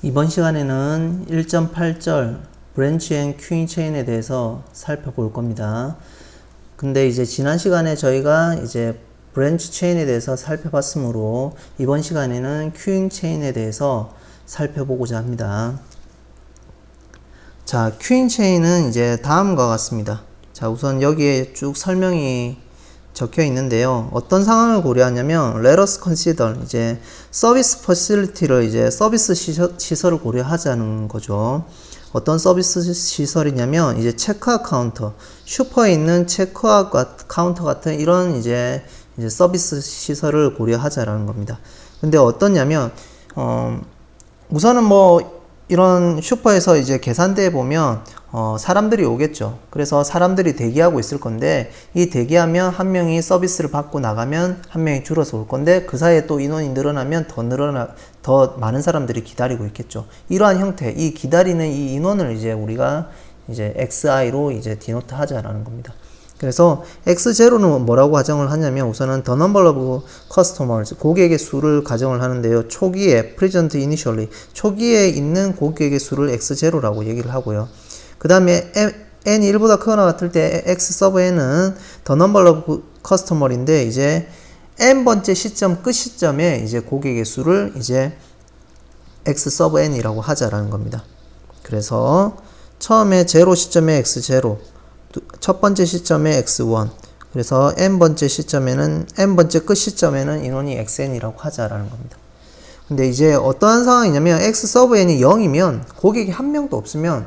이번 시간에는 1.8절 브랜치 앤 큐잉 체인에 대해서 살펴볼 겁니다. 근데 이제 지난 시간에 저희가 이제 브랜치 체인에 대해서 살펴봤으므로 이번 시간에는 큐잉 체인에 대해서 살펴보고자 합니다. 자, 큐잉 체인은 이제 다음과 같습니다. 자, 우선 여기에 쭉 설명이 적혀 있는데요. 어떤 상황을 고려하냐면 let us consider 이제 서비스 퍼실리티를 이제 서비스 시설을 고려하자는 거죠. 어떤 서비스 시설이냐면 이제 체크아웃 카운터, 슈퍼에 있는 체크아웃 카운터 같은 이런 이제 서비스 시설을 고려하자라는 겁니다. 근데 어떠냐면 우선은 뭐 이런 슈퍼에서 이제 계산대에 보면 사람들이 오겠죠. 그래서 사람들이 대기하고 있을 건데 이 대기하면 한 명이 서비스를 받고 나가면 한 명이 줄어서 올 건데 그 사이에 또 인원이 늘어나면 더 많은 사람들이 기다리고 있겠죠. 이러한 형태, 이 기다리는 이 인원을 이제 우리가 이제 XI로 이제 디노트 하자라는 겁니다. 그래서 X0는 뭐라고 가정을 하냐면 우선은 the number of customers, 고객의 수를 가정을 하는데요. 초기에, present initially, 초기에 있는 고객의 수를 X0라고 얘기를 하고요. 그 다음에 n이 1보다 크거나 같을 때 X sub n은 the number of customer인데 이제 n번째 시점, 끝 시점에 이제 고객의 수를 이제 X sub n이라고 하자라는 겁니다. 그래서 처음에 0 시점에 X0, 첫 번째 시점에 x1, 그래서 n번째 시점에는 n번째 끝 시점에는 인원이 xn이라고 하자라는 겁니다. 근데 이제 어떠한 상황이냐면 x 서브 n이 0이면 고객이 한 명도 없으면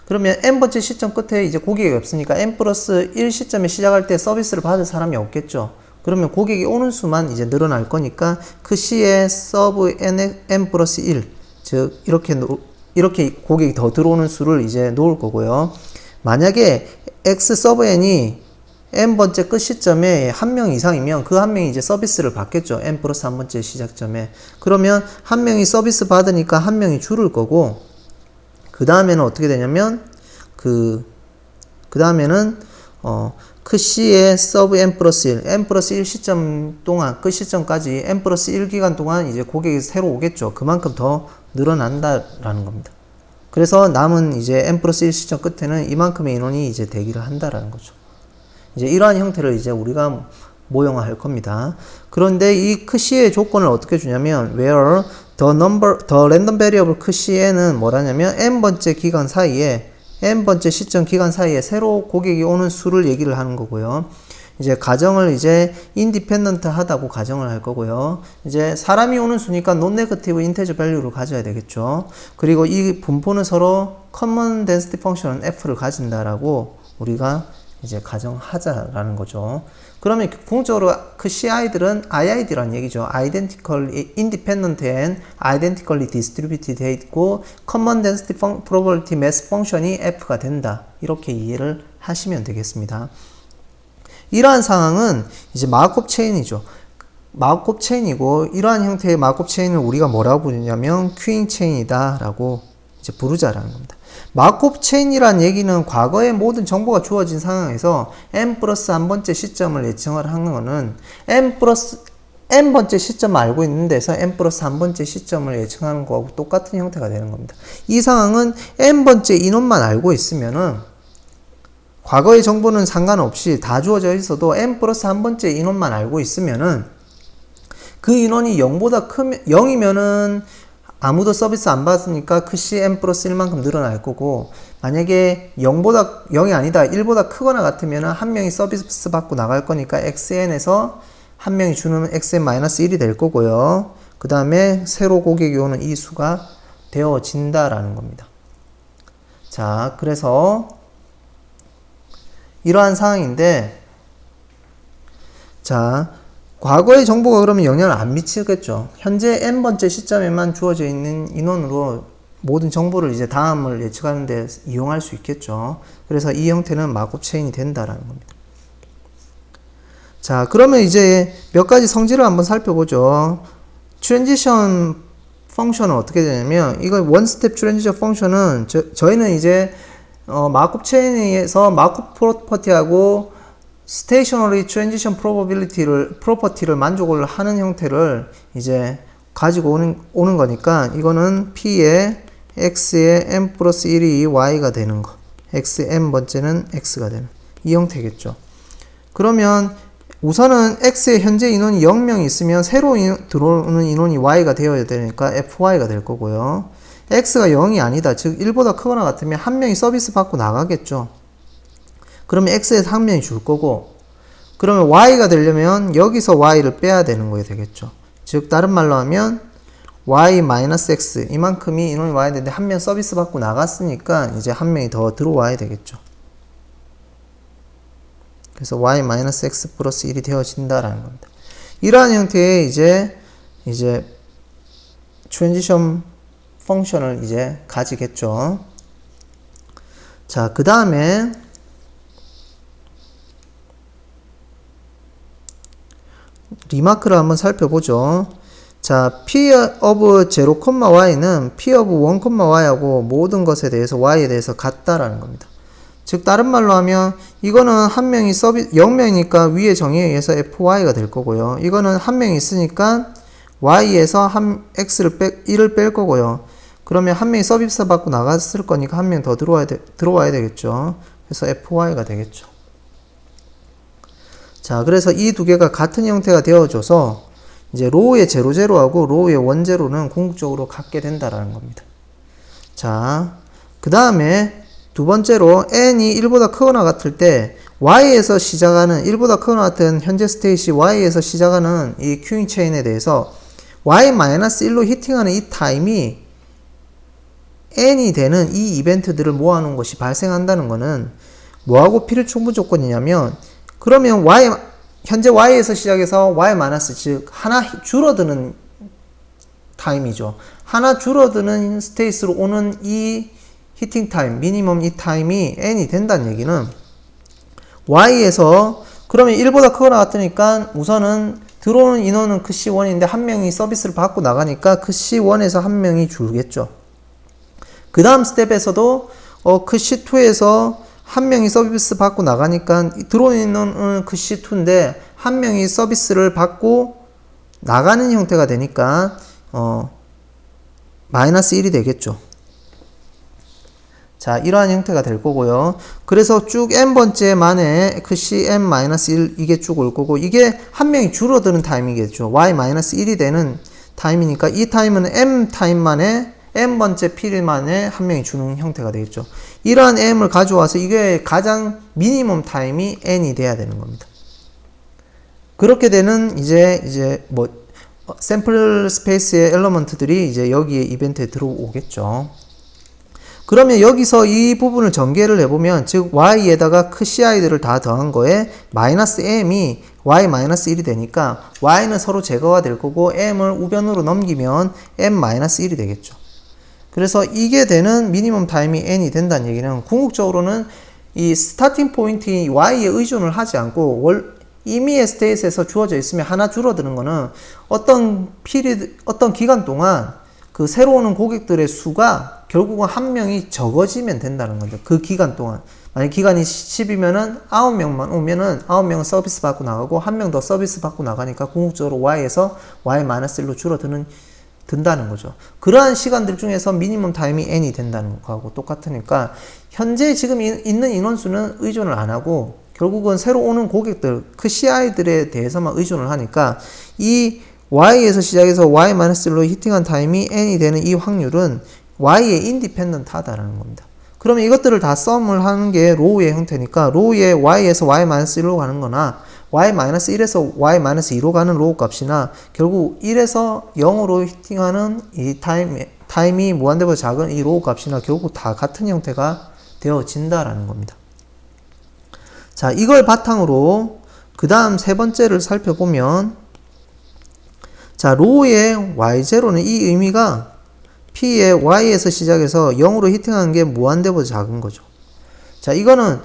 그러면 n번째 시점 끝에 이제 고객이 없으니까 n 플러스 1 시점에 시작할 때 서비스를 받을 사람이 없겠죠. 그러면 고객이 오는 수만 이제 늘어날 거니까 그 시에 서브 n 플러스 1, 즉 이렇게 고객이 더 들어오는 수를 이제 놓을 거고요. 만약에 X 서브 n이 n번째 끝 시점에 한 명 이상이면 그 한 명이 이제 서비스를 받겠죠. n 플러스 한 번째 시작점에. 그러면 한 명이 서비스 받으니까 한 명이 줄을 거고, 그 다음에는 어떻게 되냐면, 그 다음에는, 그 C의 서브 n 플러스 1, n 플러스 1 시점 동안, 끝 시점까지 n 플러스 1 기간 동안 이제 고객이 새로 오겠죠. 그만큼 더 늘어난다라는 겁니다. 그래서 남은 이제 n 플러스 1 시점 끝에는 이만큼의 인원이 이제 대기를 한다라는 거죠. 이제 이러한 형태를 이제 우리가 모형화할 겁니다. 그런데 이 크C의 조건을 어떻게 주냐면 where the random variable 크C에는 뭐라냐면 n번째 기간 사이에 n번째 시점 기간 사이에 새로 고객이 오는 수를 얘기를 하는 거고요. 이제 가정을 이제 인디펜던트 하다고 가정을 할 거고요. 이제 사람이 오는 수니까 non-negative integer value를 가져야 되겠죠. 그리고 이 분포는 서로 common density function은 f를 가진다라고 우리가 이제 가정하자라는 거죠. 그러면 궁극적으로 그 CI들은 IID라는 얘기죠. Identically Independent and Identically Distributed 돼 있고 Common Density Probability Mass Function이 F가 된다. 이렇게 이해를 하시면 되겠습니다. 이러한 상황은 이제 마르콥 체인이죠. 마르콥 체인이고 이러한 형태의 마르콥 체인을 우리가 뭐라고 부르냐면 큐잉 체인이다 라고 이제 부르자라는 겁니다. 마르콥 체인이란 얘기는 과거의 모든 정보가 주어진 상황에서 n 플러스 한 번째 시점을 예측을 하는 거는 n 번째 시점을 알고 있는 데서 n 플러스 한 번째 시점을 예측하는 거하고 똑같은 형태가 되는 겁니다. 이 상황은 n 번째 인원만 알고 있으면은 과거의 정보는 상관없이 다 주어져 있어도 n 플러스 한 번째 인원만 알고 있으면은 그 인원이 0이면은 아무도 서비스 안 받으니까 그 시 n 플러스 1만큼 늘어날 거고 만약에 0이 아니다 1보다 크거나 같으면은 한 명이 서비스 받고 나갈 거니까 xn에서 한 명이 주는 xn-1이 될 거고요. 그 다음에 새로 고객이 오는 이 수가 되어진다라는 겁니다. 자, 그래서 이러한 상황인데, 자, 과거의 정보가 그러면 영향을 안 미치겠죠. 현재 n번째 시점에만 주어져 있는 인원으로 모든 정보를 이제 다음을 예측하는 데 이용할 수 있겠죠. 그래서 이 형태는 마르콥 체인이 된다라는 겁니다. 자, 그러면 이제 몇 가지 성질을 한번 살펴보죠. 트랜지션 펑션은 어떻게 되냐면, 이거 원스텝 트랜지션 펑션은 저희는 이제 마르콥 체인에서 마르콥 프로퍼티하고 스테이셔너리 트랜지션 프로퍼티를 만족을 하는 형태를 이제 가지고 오는 거니까 이거는 P에 X에 M 플러스 1이 Y가 되는 거. X, M 번째는 X가 되는 이 형태겠죠. 그러면 우선은 X의 현재 인원이 0명이 있으면 새로 들어오는 인원이 Y가 되어야 되니까 FY가 될 거고요. X가 0이 아니다. 즉 1보다 크거나 같으면 한 명이 서비스 받고 나가겠죠. 그러면 X에서 한 명이 줄 거고, 그러면 Y가 되려면 여기서 Y를 빼야 되는 거게 되겠죠. 즉 다른 말로 하면 Y-X 이만큼이 인원이 와야 되는데 한 명 서비스 받고 나갔으니까 이제 한 명이 더 들어와야 되겠죠. 그래서 Y-X 플러스 1이 되어진다라는 겁니다. 이러한 형태의 이제 트랜지션 펑션을 이제 가지겠죠. 자, 그 다음에 리마크를 한번 살펴보죠. 자, P of 0, Y는 P of 1, Y하고 모든 것에 대해서 Y에 대해서 같다라는 겁니다. 즉 다른 말로 하면 이거는 한 명이 0명이니까 위에 정의에 의해서 FY가 될 거고요. 이거는 한 명이 있으니까 Y에서 X를 1을 뺄 거고요. 그러면 한 명이 서비스 받고 나갔을 거니까 한 명 더 들어와야 되겠죠. 그래서 FY가 되겠죠. 자, 그래서 이 두 개가 같은 형태가 되어줘서 이제 로우의 00하고 로우의 10는 궁극적으로 같게 된다라는 겁니다. 자, 그 다음에 두 번째로 n이 1보다 크거나 같을 때 y에서 시작하는 1보다 크거나 같은 현재 스테이시 y에서 시작하는 이 큐잉 체인에 대해서 y-1로 히팅하는 이 타임이 n이 되는 이 이벤트들을 모아놓은 것이 발생한다는 것은 뭐하고 필요충분 조건이냐면, 그러면 현재 y에서 시작해서 y-, 즉 하나 줄어드는 타임이죠. 하나 줄어드는 스테이스로 오는 이 히팅 타임, 미니멈 이 타임이 n이 된다는 얘기는 y에서 그러면 1보다 크거나 같으니까 우선은 들어오는 인원은 그 C1인데 한 명이 서비스를 받고 나가니까 그 C1에서 한 명이 줄겠죠. 그 다음 스텝에서도 그 C2에서 한 명이 서비스 받고 나가니까 들어오는 인원은 그 C2인데 한 명이 서비스를 받고 나가는 형태가 되니까 마이너스 1이 되겠죠. 자, 이러한 형태가 될 거고요. 그래서 쭉 n번째 만에 그 cn-1 이게 쭉 올 거고, 이게 한 명이 줄어드는 타임이겠죠. y-1이 되는 타임이니까 이 타임은 m 타임 만에 n번째 피리드 만에 한 명이 주는 형태가 되겠죠. 이러한 m을 가져와서 이게 가장 미니멈 타임이 n이 돼야 되는 겁니다. 그렇게 되는 이제 뭐 샘플 스페이스의 엘러먼트들이 이제 여기에 이벤트에 들어오겠죠. 그러면 여기서 이 부분을 전개를 해보면, 즉 y에다가 그 ci들을 다 더한 거에 마이너스 m이 y-1이 되니까 y는 서로 제거가 될 거고 m을 우변으로 넘기면 m-1이 되겠죠. 그래서 이게 되는 미니멈 타임이 n이 된다는 얘기는 궁극적으로는 이 스타팅 포인트이 y에 의존을 하지 않고 임의의 스테이트에서 주어져 있으면 하나 줄어드는 거는 어떤 기간 동안 그 새로 오는 고객들의 수가 결국은 한 명이 적어지면 된다는 거죠. 그 기간 동안. 만약 기간이 10이면은 9명만 오면은 9명은 서비스 받고 나가고 한 명 더 서비스 받고 나가니까 궁극적으로 y에서 y-1로 든다는 거죠. 그러한 시간들 중에서 미니멈 타임이 n이 된다는 거하고 똑같으니까 현재 지금 있는 인원수는 의존을 안 하고 결국은 새로 오는 고객들, 그 CI들에 대해서만 의존을 하니까 이 y에서 시작해서 y-로 히팅한 타임이 n이 되는 이 확률은 y의 인디펜던트하다라는 겁니다. 그러면 이것들을 다 썸을 하는 게 로우의 형태니까 로우의 y에서 y-1로 가는 거나 y-1에서 y-2로 가는 로우 값이나 결국 1에서 0으로 히팅하는 이 타임이 무한대보다 작은 이 로우 값이나 결국 다 같은 형태가 되어진다라는 겁니다. 자, 이걸 바탕으로 그 다음 세 번째를 살펴보면, 자, 로우의 y0는 이 의미가 P의 Y에서 시작해서 0으로 히팅하는 게 무한대보다 작은 거죠. 자, 이거는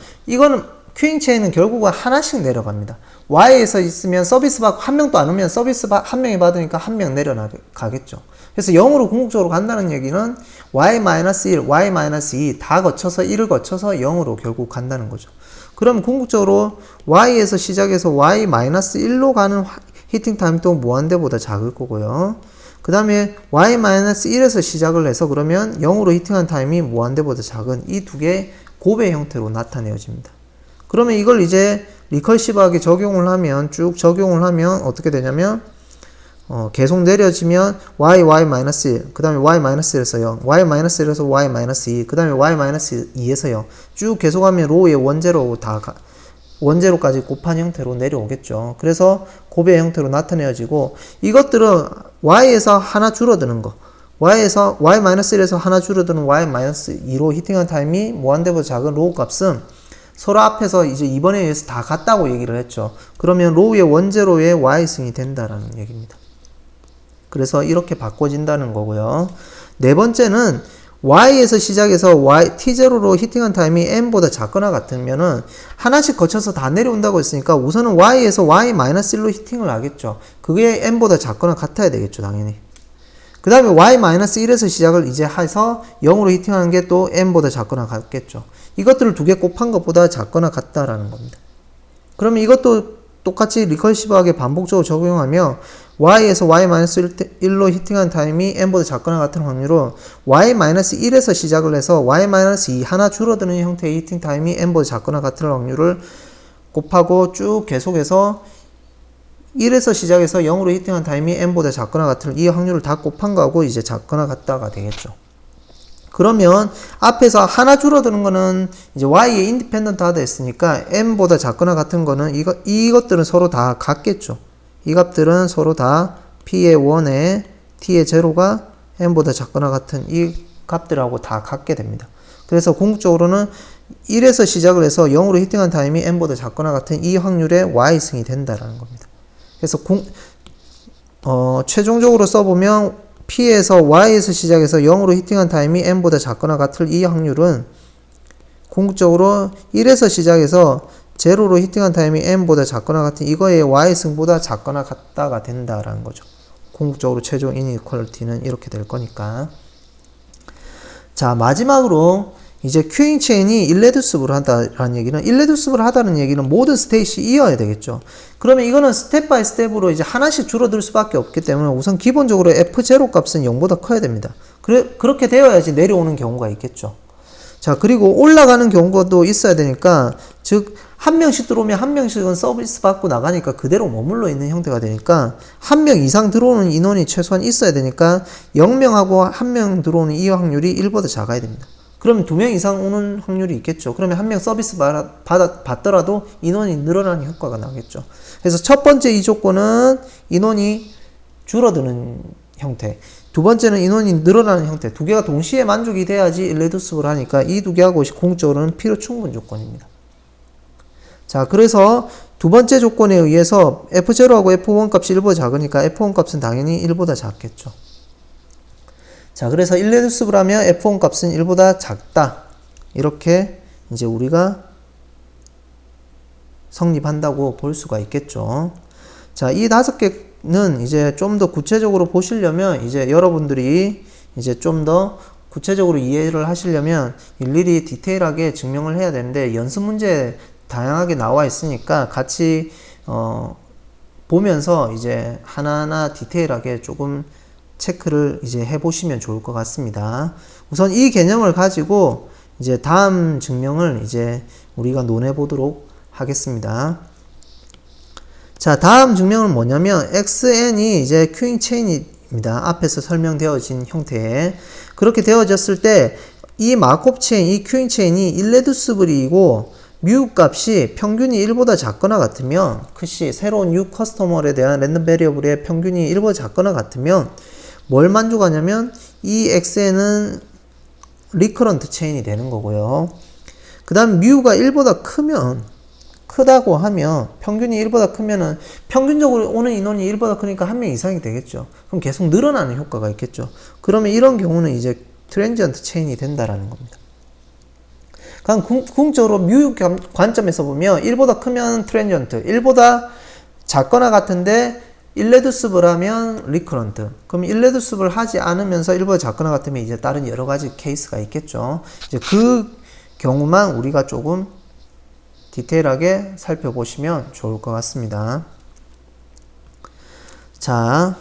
큐잉 체인은 결국은 하나씩 내려갑니다. Y에서 있으면 서비스 받고 한 명도 안 오면 서비스 한 명이 받으니까 한 명 내려가겠죠. 그래서 0으로 궁극적으로 간다는 얘기는 Y-1, Y-2 다 거쳐서 1을 거쳐서 0으로 결국 간다는 거죠. 그럼 궁극적으로 Y에서 시작해서 Y-1로 가는 히팅 타임도 무한대보다 작을 거고요. 그 다음에 y-1에서 시작을 해서 그러면 0으로 히팅한 타임이 무한대보다 작은 이 두 개의 곱의 형태로 나타내어집니다. 그러면 이걸 이제 리커시브하게 적용을 하면 쭉 적용을 하면 어떻게 되냐면 계속 내려지면 y-1, 그 다음에 y-1에서 0, y-1에서 y-2, 그 다음에 y-2에서 0 쭉 계속하면 로우의 원제로까지 곱한 형태로 내려오겠죠. 그래서 곱의 형태로 나타내어지고 이것들은 y에서 하나 줄어드는 거 y에서 y-1에서 하나 줄어드는 y-2로 히팅한 타임이 무한대보다 작은 로우 값은 서로 앞에서 이제 이번에 의해서 다 같다고 얘기를 했죠. 그러면 로우의 원제로의 y승이 된다라는 얘기입니다. 그래서 이렇게 바꿔진다는 거고요. 네 번째는 y에서 시작해서 t0로 히팅한 타임이 n보다 작거나 같으면은 하나씩 거쳐서 다 내려온다고 했으니까 우선은 y에서 y-1로 히팅을 하겠죠. 그게 n보다 작거나 같아야 되겠죠, 당연히. 그 다음에 y-1에서 시작을 이제 해서 0으로 히팅하는 게 또 n보다 작거나 같겠죠. 이것들을 두 개 곱한 것보다 작거나 같다라는 겁니다. 그러면 이것도 똑같이 리커시브하게 반복적으로 적용하며 y에서 y-1로 히팅한 타임이 n보다 작거나 같은 확률은 y-1에서 시작을 해서 y-2 하나 줄어드는 형태의 히팅 타임이 n보다 작거나 같은 확률을 곱하고 쭉 계속해서 1에서 시작해서 0으로 히팅한 타임이 n보다 작거나 같은 이 확률을 다 곱한 거하고 이제 작거나 같다가 되겠죠. 그러면 앞에서 하나 줄어드는 거는 이제 y의 인디펜던트 하다 했으니까 n보다 작거나 같은 거는 이것들은 서로 다 같겠죠. 이 값들은 서로 다 p의 1에 t의 0가 n보다 작거나 같은 이 값들하고 다 같게 됩니다. 그래서 궁극적으로는 1에서 시작을 해서 0으로 히팅한 타임이 n보다 작거나 같은 이 확률의 y승이 된다라는 겁니다. 그래서 최종적으로 써보면 p에서 y에서 시작해서 0으로 히팅한 타임이 n보다 작거나 같을 이 확률은 궁극적으로 1에서 시작해서 0로 히팅한 타임이 n보다 작거나 같은 이거의 y승보다 작거나 같다가 된다라는 거죠. 궁극적으로 최종 이니퀄리티는 이렇게 될 거니까. 자, 마지막으로 이제 큐잉 체인이 일레두스블을 하다라는 얘기는 일레두스블을 하다는 얘기는 모든 스테이시 이어야 되겠죠. 그러면 이거는 스텝 바이 스텝으로 이제 하나씩 줄어들 수밖에 없기 때문에 우선 기본적으로 F0 값은 0보다 커야 됩니다. 그렇게 되어야지 내려오는 경우가 있겠죠. 자, 그리고 올라가는 경우도 있어야 되니까, 즉, 한 명씩 들어오면 한 명씩은 서비스 받고 나가니까 그대로 머물러 있는 형태가 되니까, 한 명 이상 들어오는 인원이 최소한 있어야 되니까, 0명하고 한 명 들어오는 이 확률이 1보다 작아야 됩니다. 그러면 2명 이상 오는 확률이 있겠죠. 그러면 한 명 서비스 받더라도 인원이 늘어나는 효과가 나겠죠. 그래서 첫 번째 이 조건은 인원이 줄어드는 형태. 두 번째는 인원이 늘어나는 형태. 두 개가 동시에 만족이 돼야지 일레두스블을 하니까 이 두 개하고 궁극적으로는 필요 충분 조건입니다. 자, 그래서 두 번째 조건에 의해서 F0하고 F1 값이 1보다 작으니까 F1 값은 당연히 1보다 작겠죠. 자, 그래서 일레두스블 하면 F1 값은 1보다 작다. 이렇게 이제 우리가 성립한다고 볼 수가 있겠죠. 자, 이 5개는 이제 좀 더 구체적으로 보시려면 이제 여러분들이 이제 좀 더 구체적으로 이해를 하시려면 일일이 디테일하게 증명을 해야 되는데 연습 문제 다양하게 나와 있으니까 같이 보면서 이제 하나하나 디테일하게 조금 체크를 이제 해보시면 좋을 것 같습니다. 우선 이 개념을 가지고 이제 다음 증명을 이제 우리가 논해 보도록 하겠습니다. 자, 다음 증명은 뭐냐면 XN이 이제 큐잉 체인입니다. 앞에서 설명되어진 형태에 그렇게 되어졌을 때 이 마콥 체인, 이 큐잉 체인이 일레두스블이고 뮤 값이 평균이 1보다 작거나 같으면 새로운 뉴 커스터머에 대한 랜덤 베리어블의 평균이 1보다 작거나 같으면 뭘 만족하냐면 이 XN은 리커런트 체인이 되는 거고요. 그 다음 뮤가 1보다 크다고 하면 평균이 1보다 크면은 평균적으로 오는 인원이 1보다 크니까 한 명 이상이 되겠죠. 그럼 계속 늘어나는 효과가 있겠죠. 그러면 이런 경우는 이제 트랜지언트 체인이 된다라는 겁니다. 그럼 궁극적으로 뮤 관점에서 보면 1보다 크면 트랜지언트, 1보다 작거나 같은데 일레두스블 하면 리커런트. 그럼 일레두스블 하지 않으면서 1보다 작거나 같으면 이제 다른 여러 가지 케이스가 있겠죠. 이제 그 경우만 우리가 조금 디테일하게 살펴보시면 좋을 것 같습니다. 자,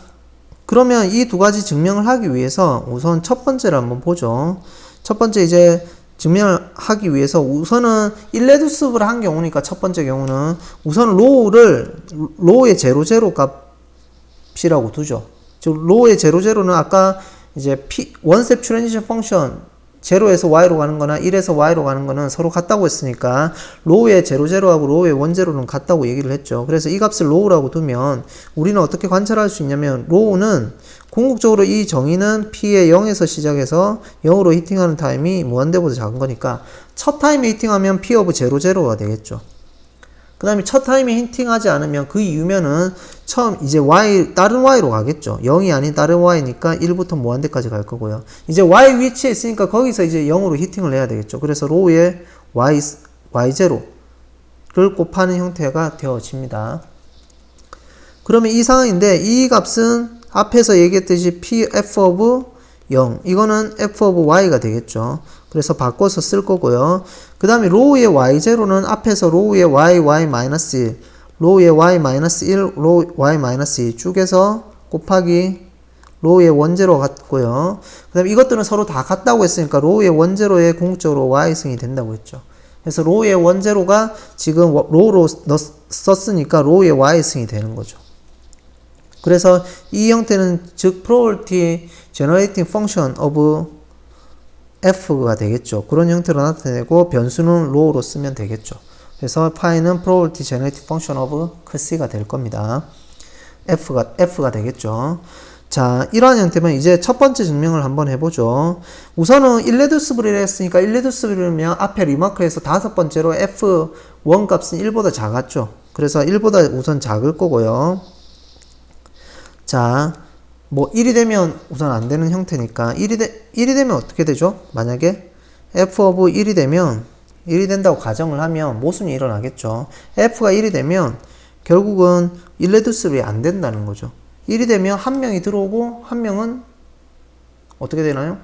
그러면 이 두 가지 증명을 하기 위해서 우선 첫 번째를 한번 보죠. 첫 번째 이제 증명을 하기 위해서 우선은 일레두스블을 한 경우니까 첫 번째 경우는 우선 로우의 제로 값이라고 두죠. 즉 로우의 제로는 아까 이제 원스텝 트랜지션 펑션 제로에서 y로 가는 거나 1에서 y로 가는 거는 서로 같다고 했으니까 로우의 제로하고 로우의 원제로는 같다고 얘기를 했죠. 그래서 이 값을 로우라고 두면 우리는 어떻게 관찰할 수 있냐면 로우는 궁극적으로 이 정의는 p의 0에서 시작해서 0으로 히팅하는 타임이 무한대보다 작은 거니까 첫 타임에 히팅하면 p 오브 제로가 되겠죠. 그 다음에 첫 타임에 히팅하지 않으면 그 이유면은 처음 이제 다른 y로 가겠죠. 0이 아닌 다른 y니까 1부터 무한대까지 갈 거고요. 이제 y 위치에 있으니까 거기서 이제 0으로 히팅을 해야 되겠죠. 그래서 로우의 y0를 곱하는 형태가 되어집니다. 그러면 이 상황인데 이 값은 앞에서 얘기했듯이 p f of 0 이거는 f of y가 되겠죠. 그래서 바꿔서 쓸 거고요. 그 다음에 로우의 y0는 앞에서 로우의 y-1, 로우의 y-1, 로우 y-2 쭉에서 곱하기 로우의 원제로 같고요. 그 다음에 이것들은 서로 다 같다고 했으니까 로우의 원제로에 궁극적으로 y승이 된다고 했죠. 그래서 로우의 원제로가 지금 로우로 썼으니까 로우의 y승이 되는 거죠. 그래서 이 형태는 즉 probability generating function of f가 되겠죠. 그런 형태로 나타내고 변수는 row로 쓰면 되겠죠. 그래서 파이는 probability generating function of c가 될 겁니다. f가 되겠죠. 자, 이러한 형태면 이제 첫 번째 증명을 한번 해보죠. 우선은 irreducible이라 했으니까 irreducible이면 앞에 리마크에서 다섯 번째로 f1 값은 1보다 작았죠. 그래서 1보다 우선 작을 거고요. 자, 뭐 1이 되면 우선 안 되는 형태니까 1이 되면 어떻게 되죠? 만약에 f of 1이 되면 1이 된다고 가정을 하면 모순이 일어나겠죠. f가 1이 되면 결국은 irreducible이 안 된다는 거죠. 1이 되면 한 명이 들어오고 한 명은 어떻게 되나요?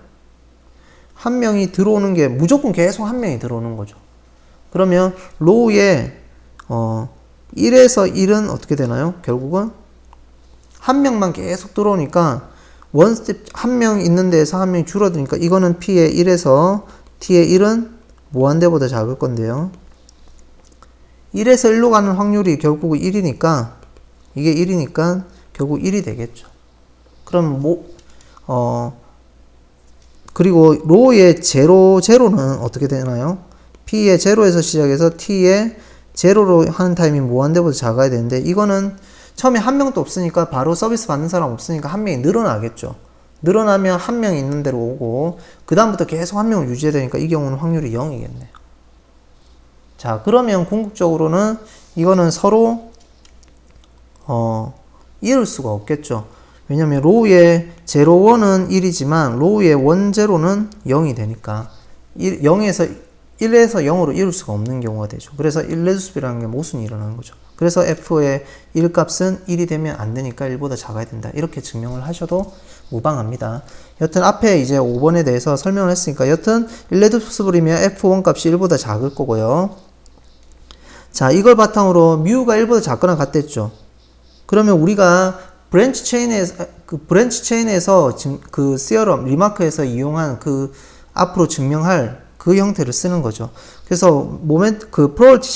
한 명이 들어오는 게 무조건 계속 한 명이 들어오는 거죠. 그러면 로우에 1에서 1은 어떻게 되나요? 결국은 한 명만 계속 들어오니까 원스텝 한 명 있는 데에서 한 명이 줄어드니까 이거는 p의 1에서 t의 1은 무한대보다 작을 건데요. 1에서 1로 가는 확률이 결국 1이니까 이게 1이니까 결국 1이 되겠죠. 그럼 그리고 로우의 제로는 어떻게 되나요? p의 제로에서 시작해서 t의 제로로 하는 타임이 무한대보다 작아야 되는데 이거는 처음에 한 명도 없으니까 바로 서비스 받는 사람 없으니까 한 명이 늘어나겠죠. 늘어나면 한 명이 있는 대로 오고 그 다음부터 계속 한 명을 유지해야 되니까 이 경우는 확률이 0이겠네요. 자, 그러면 궁극적으로는 이거는 서로 이을 수가 없겠죠. 왜냐면 로우의 제로1은 1이지만 로우의 원제로는 0이 되니까 1에서 0으로 이을 수가 없는 경우가 되죠. 그래서 irreducible이라는 게 모순이 일어나는 거죠. 그래서 f의 1값은 1이 되면 안 되니까 1보다 작아야 된다. 이렇게 증명을 하셔도 무방합니다. 여튼 앞에 이제 5번에 대해서 설명을 했으니까 여튼 irreducible이면 f1 값이 1보다 작을 거고요. 자, 이걸 바탕으로 뮤가 1보다 작거나 같댔죠. 그러면 우리가 브랜치 체인에서 그 시어럼 리마크에서 이용한 그 앞으로 증명할 그 형태를 쓰는 거죠. 그래서 probability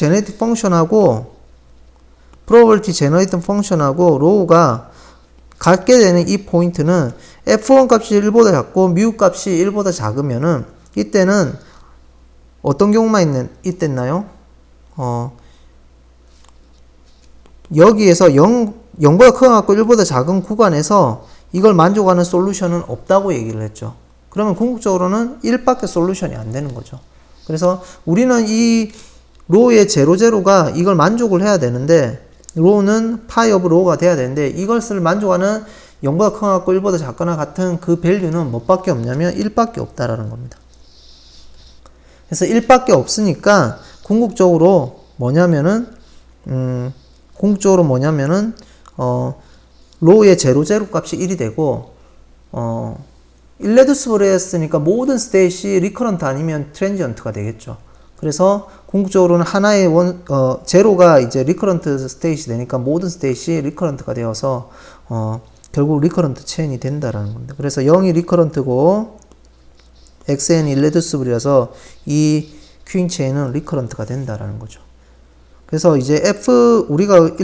generating function하고 로우가 갖게 되는 이 포인트는 f1 값이 1보다 작고 뮤 값이 1보다 작으면은 이때는 어떤 경우만 있댔나요? 여기에서 0보다 크거나 1보다 작은 구간에서 이걸 만족하는 솔루션은 없다고 얘기를 했죠. 그러면 궁극적으로는 1밖에 솔루션이 안 되는 거죠. 그래서 우리는 이 로우의 제로가 이걸 만족을 해야 되는데 로우는 파이 오브 로우가 돼야 되는데 이것을 만족하는 0보다 크거나 1보다 작거나 같은 그 밸류는 뭐밖에 없냐면 1밖에 없다라는 겁니다. 그래서 1밖에 없으니까 궁극적으로 뭐냐면은 로우의 제로 값이 1이 되고 irreducible였으니까 모든 스테이시 리커런트 아니면 트랜지언트가 되겠죠. 그래서 궁극적으로는 하나의 제로가 이제 리커런트 스테이시 되니까 모든 스테이시 리커런트가 되어서 결국 리커런트 체인이 된다라는 겁니다. 그래서 0이 리커런트고 xn이 일레두스블이라서 이 퀸 체인은 리커런트가 된다라는 거죠. 그래서 이제 우리가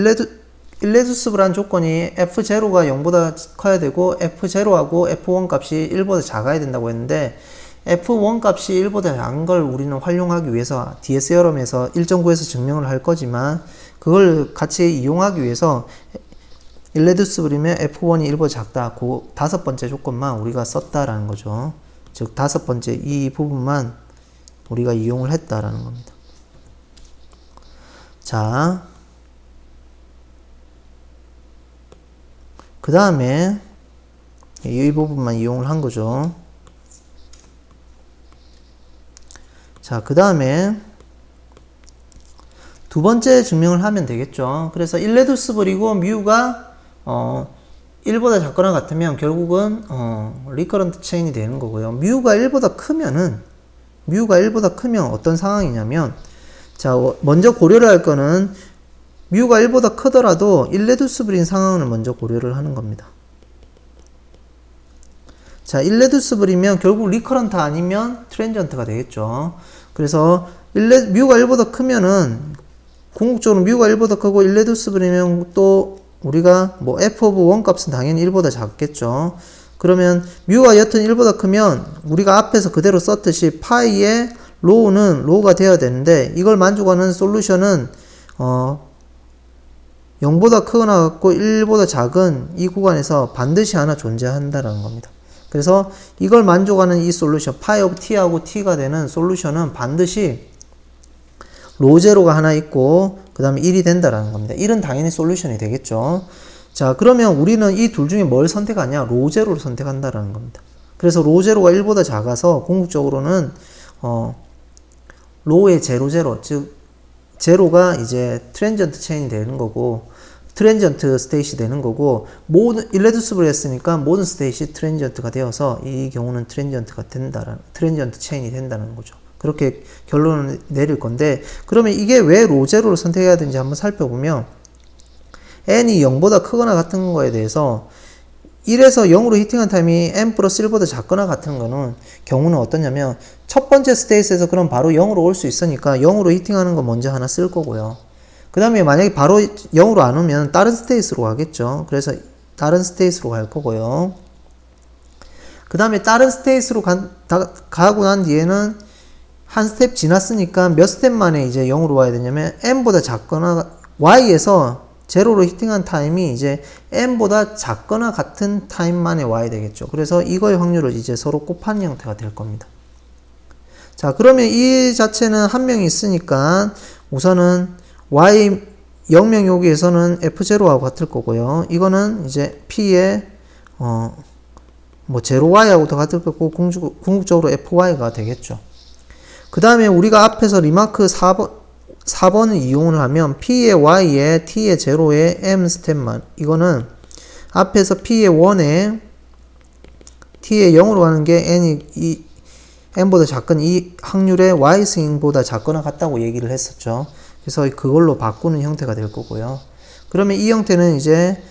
일레두스블한 조건이 f0가 0보다 커야 되고 f0하고 f1 값이 1보다 작아야 된다고 했는데 f1 값이 1보다 작은 걸 우리는 활용하기 위해서 DS여럼에서 1.9에서 증명을 할 거지만 그걸 같이 이용하기 위해서 일레두스블이면 f1이 1보다 작다. 그 다섯 번째 조건만 우리가 썼다라는 거죠. 즉 다섯 번째 이 부분만 우리가 이용을 했다라는 겁니다. 자, 그 다음에 이 부분만 이용을 한 거죠. 자, 그 다음에 두 번째 증명을 하면 되겠죠. 그래서 일레두스블이고 뮤가 1보다 작거나 같으면 결국은 리커런트 체인이 되는 거고요. 뮤가 1보다 크면 어떤 상황이냐면 자, 먼저 고려를 할 거는 뮤가 1보다 크더라도 일레두스블인 상황을 먼저 고려를 하는 겁니다. 자, 일레두스블이면 결국 리커런트 아니면 트랜전트가 되겠죠. 그래서 뮤가 1보다 크면은 궁극적으로 뮤가 1보다 크고 일레두스블이면 또 우리가 뭐 f of 1 값은 당연히 1보다 작겠죠. 그러면 뮤가 여튼 1보다 크면 우리가 앞에서 그대로 썼듯이 파이의 로우는 로우가 되어야 되는데 이걸 만족하는 솔루션은 0보다 크거나 같고 1보다 작은 이 구간에서 반드시 하나 존재한다라는 겁니다. 그래서 이걸 만족하는 이 솔루션 파이 오브 t하고 t가 되는 솔루션은 반드시 로우 제로가 하나 있고 그 다음에 1이 된다라는 겁니다. 1은 당연히 솔루션이 되겠죠. 자, 그러면 우리는 이 둘 중에 뭘 선택하냐? 로우 제로를 선택한다라는 겁니다. 그래서 로우 제로가 1보다 작아서 궁극적으로는 로우의 제로, 즉 제로가 이제 트랜전트 체인이 되는 거고 트랜전트 스테이시 되는 거고 모든 일레두스블을 했으니까 모든 스테이시 트랜전트가 되어서 이 경우는 트랜전트 체인이 된다는 거죠. 그렇게 결론을 내릴 건데 그러면 이게 왜 로우 제로를 선택해야 되는지 한번 살펴보면 n이 0보다 크거나 같은 거에 대해서 1에서 0으로 히팅한 타임이 n 플러스 1보다 작거나 같은 거는 경우는 어떠냐면 첫 번째 스테이스에서 그럼 바로 0으로 올 수 있으니까 0으로 히팅하는 거 먼저 하나 쓸 거고요. 그 다음에 만약에 바로 0으로 안 오면 다른 스테이스로 가겠죠. 그래서 다른 스테이스로 갈 거고요. 그 다음에 다른 스테이스로 가고 난 뒤에는 한 스텝 지났으니까 몇 스텝 만에 이제 0으로 와야 되냐면 n보다 작거나 y에서 제로로 히팅한 타임이 이제 n보다 작거나 같은 타임 만에 와야 되겠죠. 그래서 이거의 확률을 이제 서로 곱하는 형태가 될 겁니다. 자, 그러면 이 자체는 한 명이 있으니까 우선은 y 0명 여기에서는 f0하고 같을 거고요. 이거는 이제 p의 뭐 0y하고 더 같을 거고 궁극적으로 fy가 되겠죠. 그 다음에 우리가 앞에서 리마크 4번을 이용을 하면 P의 Y에 T의 제로에 M 스텝만 이거는 앞에서 P의 1에 T의 0으로 가는 게 N보다 작은 이 확률의 Y 스윙보다 작거나 같다고 얘기를 했었죠. 그래서 그걸로 바꾸는 형태가 될 거고요. 그러면 이 형태는 이제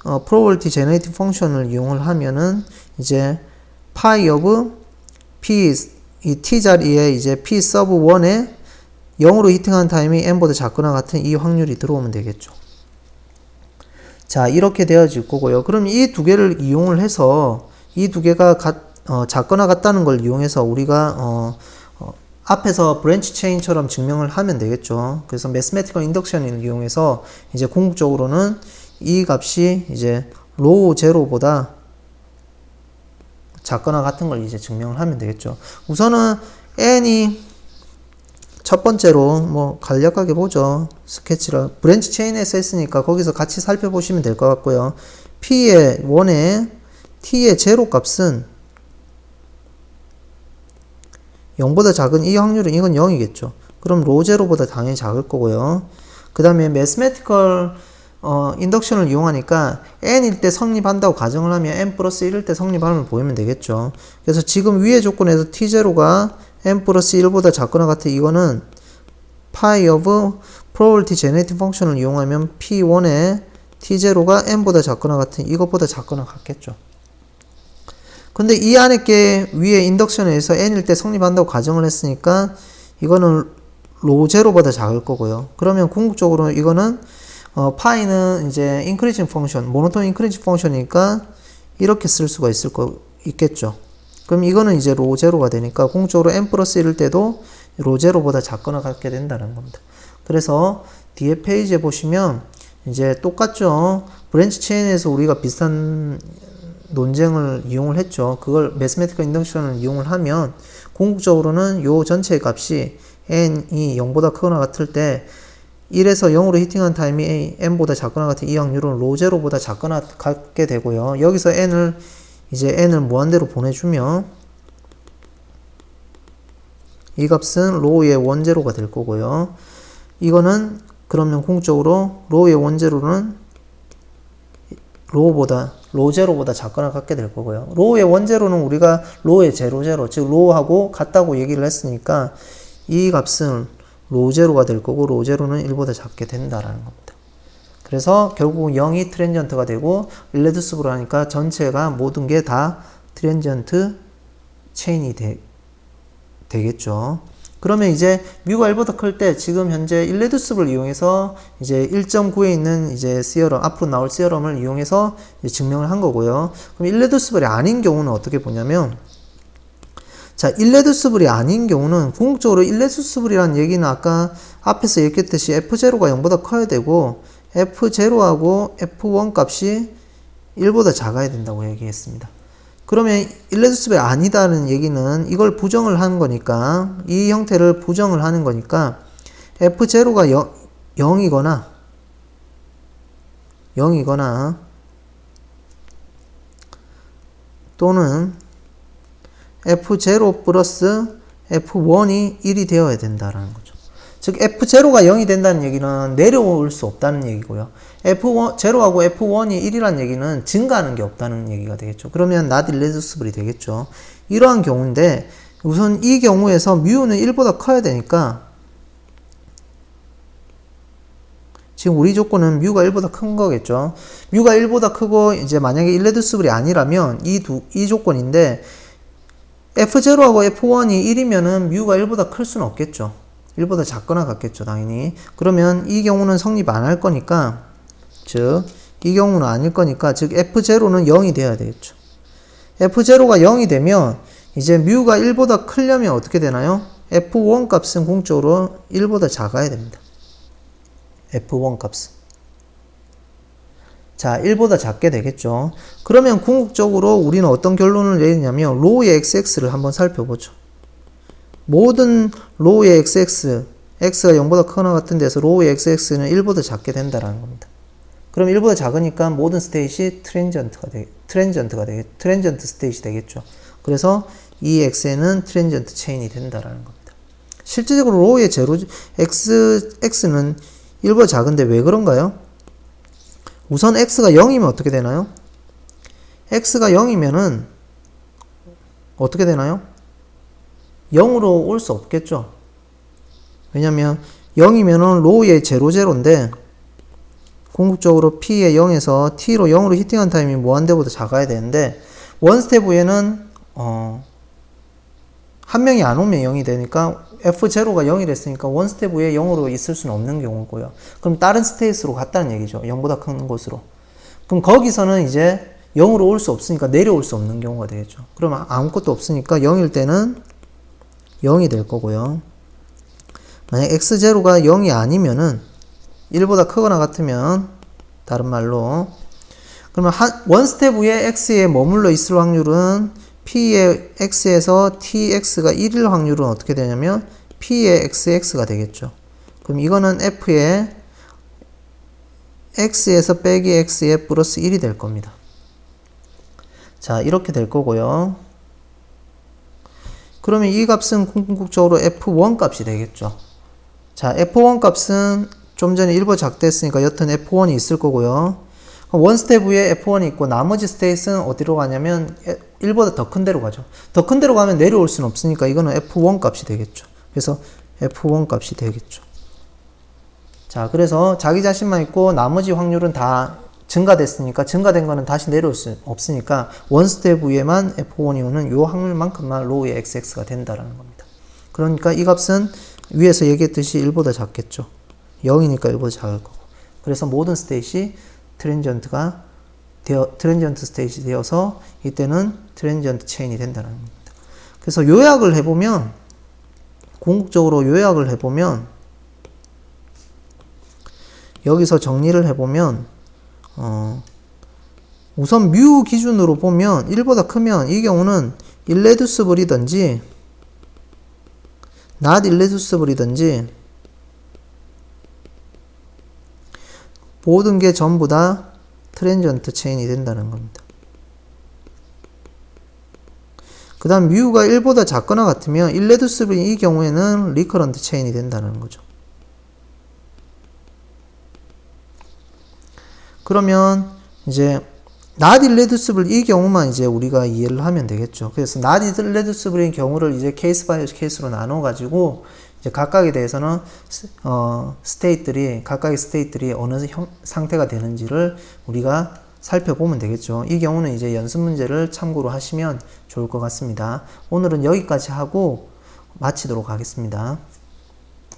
probability generating function을 이용을 하면은 이제 pi of P 이 t 자리에 이제 p sub 1에 0으로 히팅한 타임이 n보다 작거나 같은 이 확률이 들어오면 되겠죠. 자, 이렇게 되어질 거고요. 그럼 이 두 개를 이용을 해서 이 두 개가 작거나 같다는 걸 이용해서 우리가 앞에서 브랜치 체인처럼 증명을 하면 되겠죠. 그래서 매스매티컬 인덕션을 이용해서 이제 궁극적으로는 이 값이 이제 로우 제로보다 작거나 같은 걸 이제 증명을 하면 되겠죠. 우선은 n이 첫 번째로 뭐 간략하게 보죠. 스케치를 브랜치 체인에서 했으니까 거기서 같이 살펴보시면 될 것 같고요. p의 1에 t의 제로 값은 0보다 작은 이 확률은 이건 0이겠죠. 그럼 로우 제로보다 당연히 작을 거고요. 그 다음에 매스매티컬 인덕션을 이용하니까 n일 때 성립한다고 가정을 하면 n 플러스 1일 때 성립함을 보이면 되겠죠. 그래서 지금 위의 조건에서 t0가 n 플러스 1보다 작거나 같아 이거는 pi of probability generating function을 이용하면 p1에 t0가 n보다 작거나 같은 이것보다 작거나 같겠죠. 근데 이 안에 게 위에 인덕션에 의해서 n일 때 성립한다고 가정을 했으니까 이거는 로 제로보다 작을 거고요. 그러면 궁극적으로 이거는 파이는 이제 인크리징 펑션, 모노톤 인크리징 펑션이니까 이렇게 쓸 수가 있겠죠. 그럼 이거는 이제 로 제로가 되니까 궁극적으로 n 플러스 1일 때도 로 제로보다 작거나 같게 된다는 겁니다. 그래서 뒤에 페이지에 보시면 이제 똑같죠. 브랜치 체인에서 우리가 비슷한 논쟁을 이용을 했죠. 그걸 매스매티컬 인덕션을 이용을 하면 궁극적으로는 요 전체 값이 n이 0보다 크거나 같을 때 1에서 0으로 히팅한 타임이 n보다 작거나 같은 이 확률은 로 제로보다 작거나 같게 되고요. 여기서 n을 무한대로 보내주면 이 값은 로우의 원제로가 될 거고요. 이거는 그러면 궁극적으로 로우의 원제로는 로 제로보다 작거나 같게 될 거고요. 로우의 원제로는 우리가 로우의 제로, 즉 로우하고 같다고 얘기를 했으니까 이 값은 로 제로가 될 거고 로 제로는 1보다 작게 된다라는 겁니다. 그래서 결국 0이 트랜지언트가 되고 일레두스블을 하니까 전체가 모든 게 다 트랜지언트 체인이 되겠죠. 그러면 이제 뮤가 1보다 클 때 지금 현재 일레두스블을 이용해서 이제 1.9에 있는 이제 시어럼, 앞으로 나올 시어럼을 이용해서 증명을 한 거고요. 그럼 일레두스블이 아닌 경우는 어떻게 보냐면, 자, 일레두스블이 아닌 경우는 궁극적으로 일레두스블이라는 얘기는 아까 앞에서 얘기했듯이 F0가 0보다 커야 되고 F0하고 F1 값이 1보다 작아야 된다고 얘기했습니다. 그러면 일레두스블이 아니다는 얘기는 이걸 부정을 하는 거니까, 이 형태를 부정을 하는 거니까 F0가 0이거나 또는 F0 플러스 F1이 1이 되어야 된다라는 거죠. 즉 F0가 0이 된다는 얘기는 내려올 수 없다는 얘기고요. F0하고 F1이 1이라는 얘기는 증가하는 게 없다는 얘기가 되겠죠. 그러면 not irreducible이 되겠죠. 이러한 경우인데 우선 이 경우에서 뮤는 1보다 커야 되니까 지금 우리 조건은 뮤가 1보다 큰 거겠죠. 뮤가 1보다 크고 이제 만약에 irreducible이 아니라면 이 조건인데 F0하고 F1이 1이면은 뮤가 1보다 클 수는 없겠죠. 1보다 작거나 같겠죠, 당연히. 그러면 이 경우는 성립 안 할 거니까, 즉, 이 경우는 아닐 거니까, 즉, F0는 0이 돼야 되겠죠. F0가 0이 되면, 이제 뮤가 1보다 크려면 어떻게 되나요? F1 값은 궁극적으로 1보다 작아야 됩니다. F1 값은. 자, 1보다 작게 되겠죠. 그러면 궁극적으로 우리는 어떤 결론을 내리냐면, 로우의 XX를 한번 살펴보죠. 모든 로우의 XX, X가 0보다 크거나 같은 데서 로우의 XX는 1보다 작게 된다라는 겁니다. 그럼 1보다 작으니까 모든 스테이시 트랜지언트 스테이시 되겠죠. 그래서 이 X에는 트랜지언트 체인이 된다라는 겁니다. 실제적으로 로우의 X는 1보다 작은데 왜 그런가요? 우선 X가 0이면 어떻게 되나요? X가 0이면은 어떻게 되나요? 0으로 올 수 없겠죠. 왜냐면 0이면은 로우의 0인데 궁극적으로 P의 0에서 T로 0으로 히팅한 타임이 무한대보다 작아야 되는데 원스텝 위에는 한 명이 안 오면 0이 되니까 F0가 0이 됐으니까 원스텝 위에 0으로 있을 수는 없는 경우고요. 그럼 다른 스테이스로 갔다는 얘기죠. 0보다 큰 곳으로. 그럼 거기서는 이제 0으로 올 수 없으니까 내려올 수 없는 경우가 되겠죠. 그럼 아무것도 없으니까 0일 때는 0이 될 거고요. 만약 x0가 0이 아니면은 1보다 크거나 같으면 다른 말로 그러면 원 스텝 위에 x에 머물러 있을 확률은 p의 x에서 tx가 1일 확률은 어떻게 되냐면 p의 xx가 되겠죠. 그럼 이거는 f의 x에서 빼기 x에 플러스 1이 될 겁니다. 자, 이렇게 될 거고요. 그러면 이 값은 궁극적으로 F1 값이 되겠죠. 자, F1 값은 좀 전에 1보다 작다 했으니까 여튼 F1이 있을 거고요. 원 스텝 위에 F1이 있고 나머지 스테이스는 어디로 가냐면 1보다 더 큰 데로 가죠. 더 큰 데로 가면 내려올 수는 없으니까 이거는 F1 값이 되겠죠. 그래서 F1 값이 되겠죠. 자, 그래서 자기 자신만 있고 나머지 확률은 다 증가됐으니까 증가된 거는 다시 내려올 수 없으니까 원 스텝 위에만 F1 이오는 요 확률만큼만 로우의 XX가 된다라는 겁니다. 그러니까 이 값은 위에서 얘기했듯이 1보다 작겠죠. 0이니까 1보다 작을 거고. 그래서 모든 스테이시 트랜지언트 스테이시 되어서 이때는 트랜지언트 체인이 된다는 겁니다. 그래서 요약을 해보면, 궁극적으로 요약을 해보면, 여기서 정리를 해보면, 우선 뮤 기준으로 보면 1보다 크면 이 경우는 irreducible이든지 not irreducible이든지 모든 게 전부 다 트랜지언트 체인이 된다는 겁니다. 그 다음 뮤가 1보다 작거나 같으면 irreducible인 이 경우에는 리커런트 체인이 된다는 거죠. 그러면 이제 not irreducible 이 경우만 이제 우리가 이해를 하면 되겠죠. 그래서 not irreducible인 경우를 이제 케이스 바이 케이스로 나눠 가지고 이제 각각에 대해서는 각각의 스테이트들이 어느 상태가 되는지를 우리가 살펴보면 되겠죠. 이 경우는 이제 연습 문제를 참고로 하시면 좋을 것 같습니다. 오늘은 여기까지 하고 마치도록 하겠습니다.